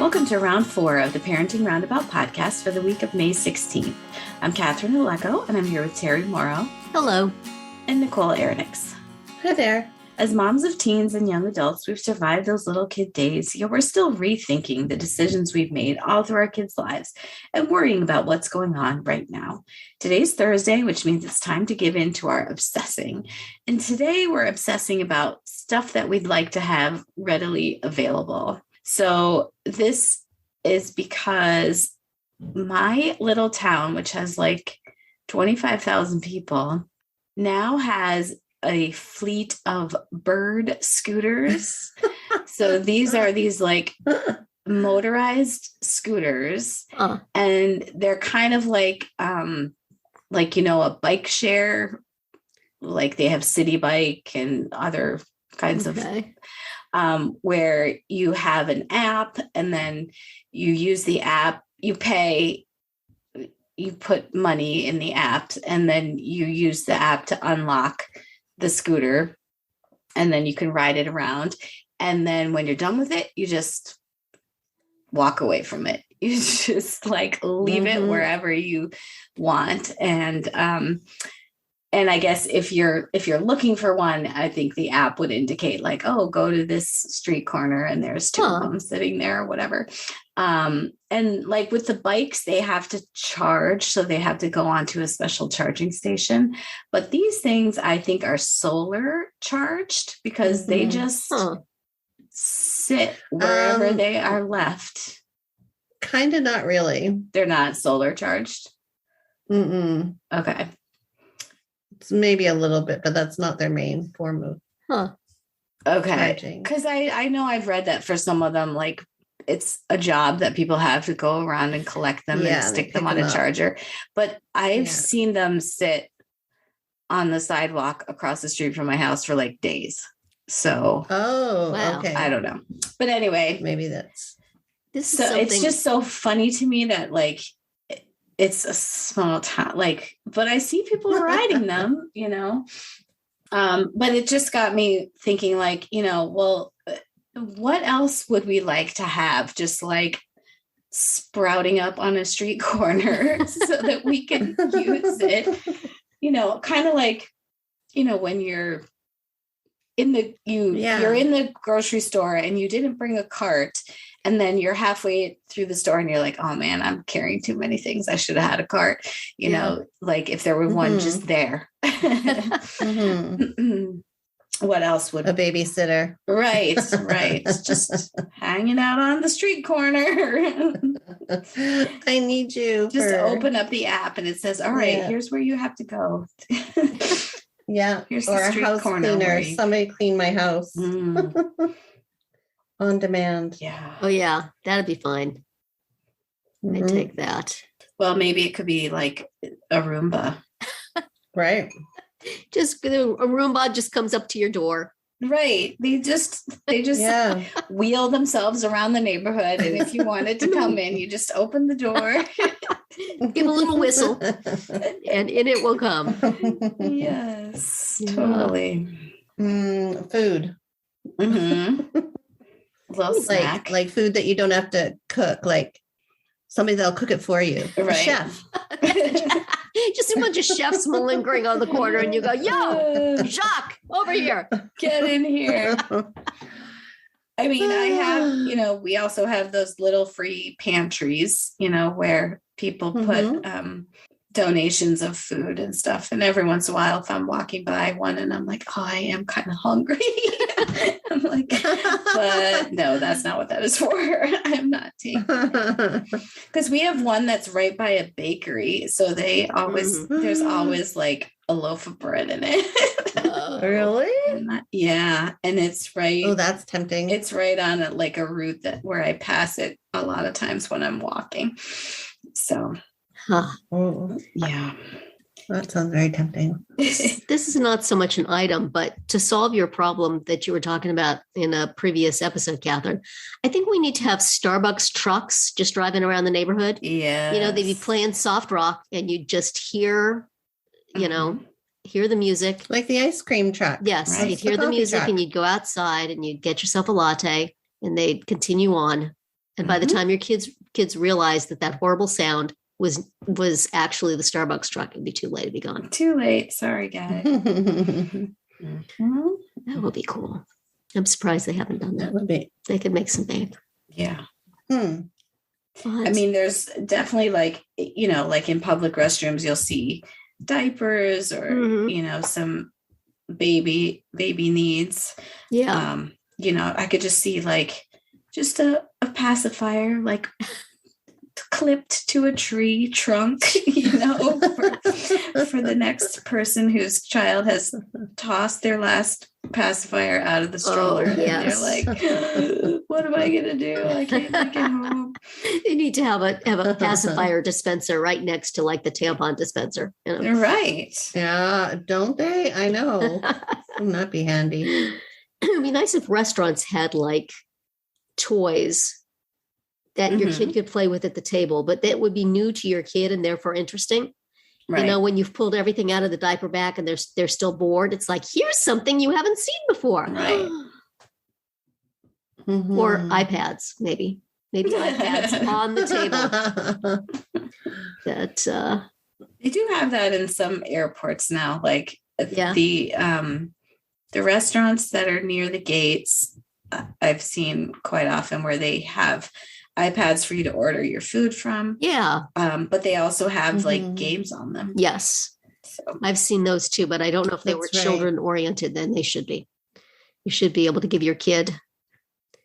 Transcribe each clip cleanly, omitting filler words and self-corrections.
Welcome to round 4 of the Parenting Roundabout podcast for the week of May 16th. I'm Catherine Aleko, and I'm here with Terry Morrow. Hello. And Nicole Aronix. Hi there. As moms of teens and young adults, we've survived those little kid days, yet we're still rethinking the decisions we've made all through our kids' lives and worrying about what's going on right now. Today's Thursday, which means it's time to give in to our obsessing. And today we're obsessing about stuff that we'd like to have readily available. So this is because my little town, which has like 25,000 people, now has a fleet of bird scooters. So these are these like motorized scooters, and they're kind of like a bike share, like they have City Bike and other kinds of where you have an app and then you use the app, you pay, you put money in the app, and then you use the app to unlock the scooter, and then you can ride it around. And then when you're done with it, you just walk away from it. You just like leave it wherever you want. And I guess if you're looking for one, I think the app would indicate like, oh, go to this street corner and there's two of them sitting there or whatever. And like with the bikes, they have to charge. So they have to go onto a special charging station. But these things I think are solar charged because they just sit wherever they are left. Kind of not really. They're not solar charged? Okay. It's maybe a little bit, but that's not their main form of Okay. Because I know I've read that for some of them, like it's a job that people have to go around and collect them and stick them on a charger. But I've seen them sit on the sidewalk across the street from my house for like days. So, okay. I don't know. But anyway, maybe it's just so funny to me that like it's a small town, like, but I see people riding them, you know. But it just got me thinking like, you know, well, what else would we like to have just like sprouting up on a street corner so that we can use it, you know, kind of like, you know, when you're in the, you're in the grocery store and you didn't bring a cart, and then you're halfway through the store and you're like, oh man, I'm carrying too many things. I should have had a cart, you know, like if there were one just there. What else would a babysitter? Right. Just hanging out on the street corner. I need you. Just open up the app and it says, all right, here's where you have to go. Here's or the street a house corner cleaner. Somebody clean my house. On demand. Yeah. Oh yeah, that'd be fine. I'd take that. Well, maybe it could be like a Roomba. Right. Just a Roomba just comes up to your door. Right. They just wheel themselves around the neighborhood. And if you wanted to come in, you just open the door. Give a little whistle and in it will come. Yes, totally. Food. Little snack. Like food that you don't have to cook, like somebody that'll cook it for you. Right. A chef. Just a bunch of chefs malingering on the corner and you go, yo, Jacques, over here. Get in here. I mean, I have, you know, we also have those little free pantries, you know, where people put donations of food and stuff. And every once in a while, if I'm walking by one and I'm like, oh, I am kind of hungry. I'm like, but no, that's not what that is for. I'm not taking it. Because we have one that's right by a bakery. So they always, there's always like a loaf of bread in it. Really? Yeah. And it's right. Oh, that's tempting. It's right on a route where I pass it a lot of times when I'm walking. So, yeah. That sounds very tempting. This is not so much an item, but to solve your problem that you were talking about in a previous episode, Catherine, I think we need to have Starbucks trucks just driving around the neighborhood. Yeah. You know, they'd be playing soft rock and you just hear, you know, hear the music. Like the ice cream truck. Yes. Right. You'd hear the music and you'd go outside and you'd get yourself a latte and they'd continue on. And by the time your kids realize that horrible sound was actually the Starbucks truck, it'd be too late to be gone. Too late. Sorry, guys. That would be cool. I'm surprised they haven't done that. That would be. They could make some bank. Yeah. But, I mean, there's definitely like in public restrooms, you'll see diapers or, some baby needs. Yeah. I could just see like just a pacifier, like clipped to a tree trunk, for the next person whose child has tossed their last pacifier out of the stroller. Yes. And they're like, what am I going to do? I can't make it home. You need to have a pacifier dispenser right next to like the tampon dispenser. Right. Yeah. Don't they? I know. Wouldn't that be handy? It'd be nice if restaurants had like toys that your kid could play with at the table, but that would be new to your kid and therefore interesting. Right. When you've pulled everything out of the diaper bag and they're still bored, it's like, here's something you haven't seen before. Right. Or iPads, maybe iPads on the table. That they do have that in some airports now. Like the restaurants that are near the gates, I've seen quite often where they have iPads for you to order your food from. Yeah. But they also have like games on them. Yes. So. I've seen those too, but I don't know if they were children oriented. Then they should be. You should be able to give your kid.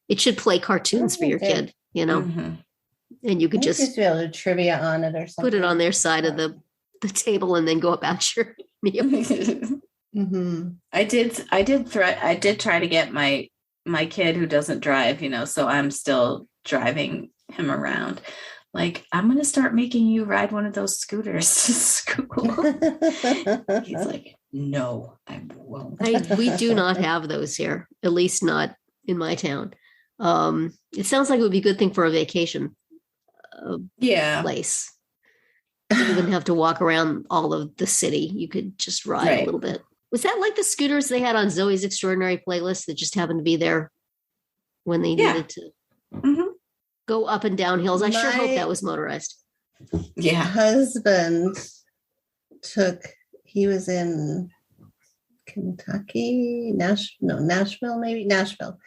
It should play cartoons for your kid, and you could just be able to trivia on it or something. Put it on their side of the table and then go about your meal. I did try to get my kid who doesn't drive, so I'm still driving him around. Like, I'm going to start making you ride one of those scooters to school. He's like, no, I won't. We do not have those here, at least not in my town. It sounds like it would be a good thing for a vacation place. You wouldn't have to walk around all of the city. You could just ride a little bit. Was that like the scooters they had on Zoe's Extraordinary Playlist that just happened to be there when they needed to go up and down hills? I sure hope that was motorized. Yeah. Husband he was in Kentucky, Nashville, maybe Nashville.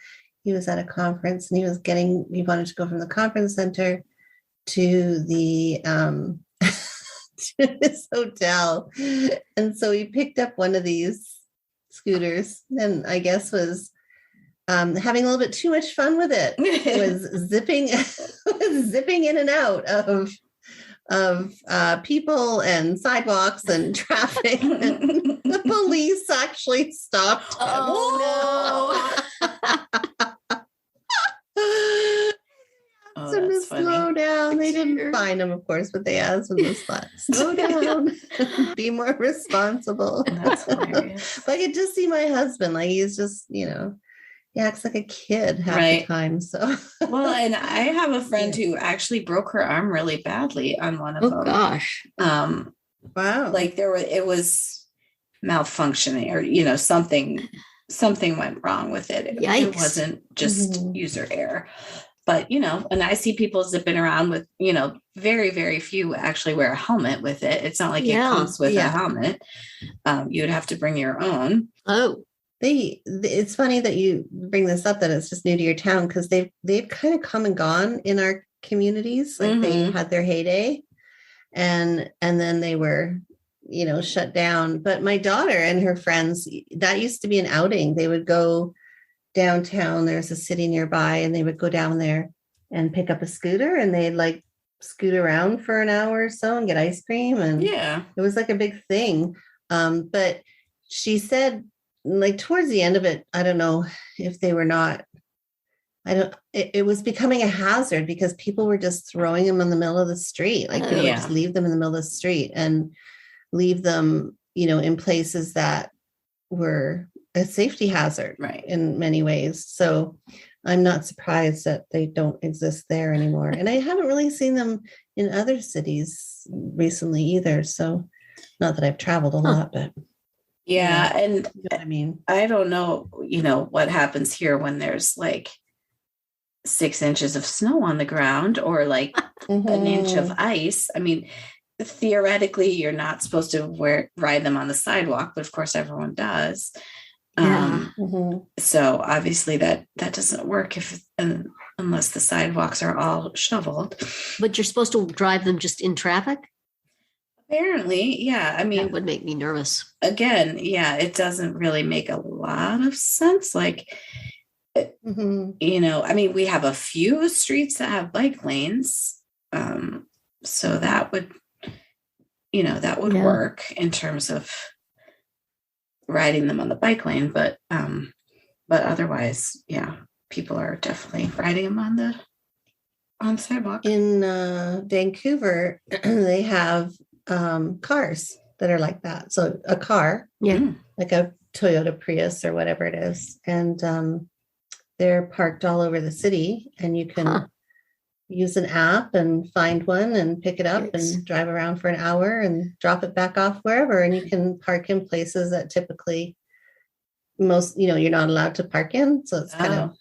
He was at a conference and he wanted to go from the conference center to the to his hotel. And so he picked up one of these scooters and I guess was having a little bit too much fun with it. It was zipping in and out of people and sidewalks and traffic. And the police actually stopped him. Oh no. To slow down. They didn't find him, of course, but they asked him to slow down, be more responsible. That's hilarious. But I could just see my husband, like he's just, he acts like a kid half the time. So well, and I have a friend who actually broke her arm really badly on one of them. Oh gosh. Wow. Like it was malfunctioning or something went wrong with it. Yikes. It wasn't just user error. But, and I see people zipping around with, very, very few actually wear a helmet with it. It's not like it comes with a helmet. You would have to bring your own. Oh, it's funny that you bring this up, that it's just new to your town, because they've kind of come and gone in our communities. Like they had their heyday and then they were, shut down. But my daughter and her friends, that used to be an outing. They would go downtown. There's a city nearby and they would go down there and pick up a scooter and they'd like scoot around for an hour or so and get ice cream. And it was like a big thing. But she said, like towards the end of it, I don't know if they were not, it was becoming a hazard because people were just throwing them in the middle of the street. Like they would just leave them in the middle of the street and leave them, in places that were a safety hazard in many ways. So I'm not surprised that they don't exist there anymore. And I haven't really seen them in other cities recently either. So not that I've traveled a lot, but and you know what I mean, I don't know, what happens here when there's like 6 inches of snow on the ground or like an inch of ice. I mean, theoretically, you're not supposed to ride them on the sidewalk, but of course everyone does. So obviously that doesn't work unless the sidewalks are all shoveled. But you're supposed to drive them just in traffic? Apparently, yeah. I mean, that would make me nervous. Again, yeah, it doesn't really make a lot of sense. Like, you know, I mean, we have a few streets that have bike lanes. So that would, you know, that would work in terms of riding them on the bike lane. But otherwise, yeah, people are definitely riding them on the sidewalk. In Vancouver, they have cars that are like that. So a car, like a Toyota Prius or whatever it is. And they're parked all over the city, and you can use an app and find one and pick it up and drive around for an hour and drop it back off wherever. And you can park in places that typically you're not allowed to park in. So it's kind of,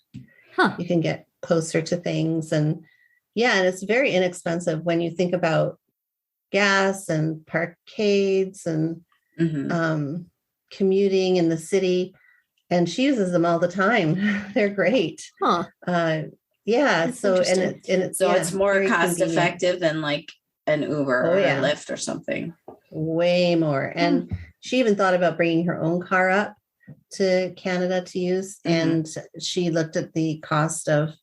you can get closer to things. And and it's very inexpensive when you think about gas and parkades and commuting in the city. And she uses them all the time. They're great. That's so it's more cost effective than like an Uber or a Lyft or something. Way more. And she even thought about bringing her own car up to Canada to use. And she looked at the cost of,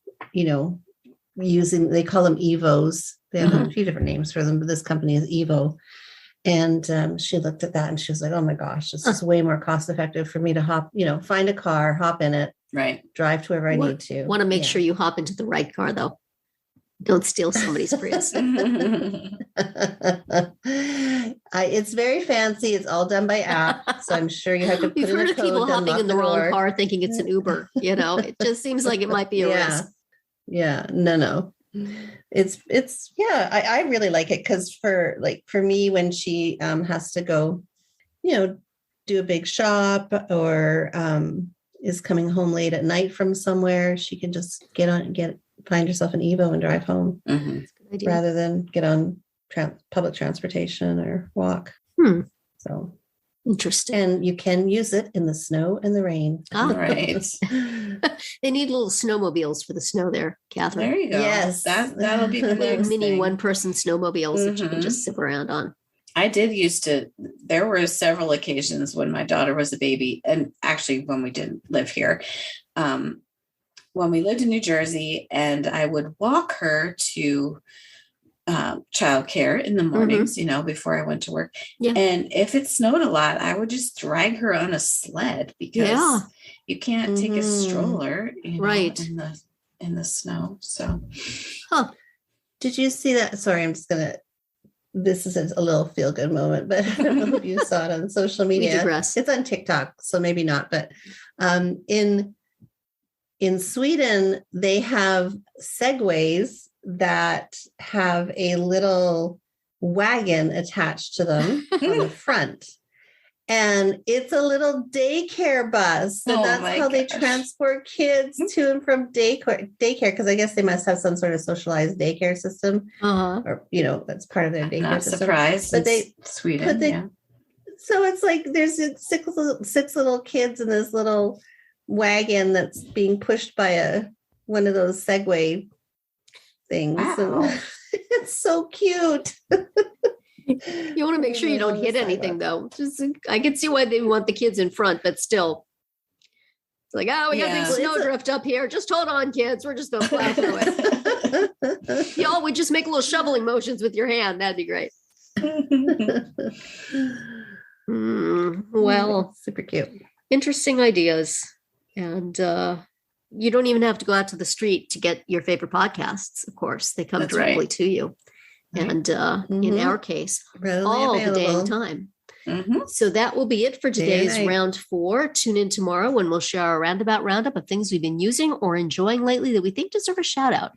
using, they call them Evos. They have a few different names for them, but this company is Evo. And she looked at that and she was like, oh my gosh, this is way more cost effective for me to find a car, hop in it, drive to wherever I need to. Want to make sure you hop into the right car though. Don't steal somebody's Prius. It's very fancy. It's all done by app. So I'm sure you have to put You've in heard a of code people hopping in the wrong car thinking it's an Uber. It just seems like it might be a risk. Yeah. No. It's I really like it because for me, when she has to go, do a big shop or is coming home late at night from somewhere, she can just find herself an Evo and drive home rather than get on public transportation or walk. So interesting. And you can use it in the snow and the rain. Right. They need little snowmobiles for the snow there, Catherine. There you go. Yes. That'll be the next mini thing. one-person snowmobiles that you can just zip around on. I did there were several occasions when my daughter was a baby, and actually when we didn't live here, when we lived in New Jersey, and I would walk her to childcare in the mornings, before I went to work. Yeah. And if it snowed a lot, I would just drag her on a sled because you can't take a stroller, in the snow. So, did you see that? Sorry, this is a little feel-good moment, but I don't know if you saw it on social media. It's on TikTok, so maybe not. But in Sweden, they have Segways that have a little wagon attached to them on the front. And it's a little daycare bus. And that's how they transport kids to and from daycare, because I guess they must have some sort of socialized daycare system. Or, that's part of their daycare system. Surprised. But Sweden. So it's like there's six little kids in this little wagon that's being pushed by one of those Segway things. Wow. And it's so cute. You want to make sure you don't hit anything, though. I can see why they want the kids in front, but still, it's like, we got big snowdrift up here. Just hold on, kids. We're just going to plow through it. Y'all would just make little shoveling motions with your hand. That'd be great. Well, super cute. Interesting ideas. And you don't even have to go out to the street to get your favorite podcasts, of course. They come directly to you. And in our case, all the day and time. So that will be it for today's round 4. Tune in tomorrow when we'll share our roundup of things we've been using or enjoying lately that we think deserve a shout out.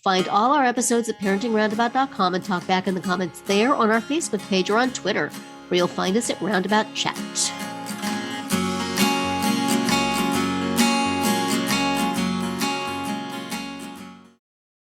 Find all our episodes at parentingroundabout.com and talk back in the comments there, on our Facebook page, or on Twitter, where you'll find us at Roundabout Chat.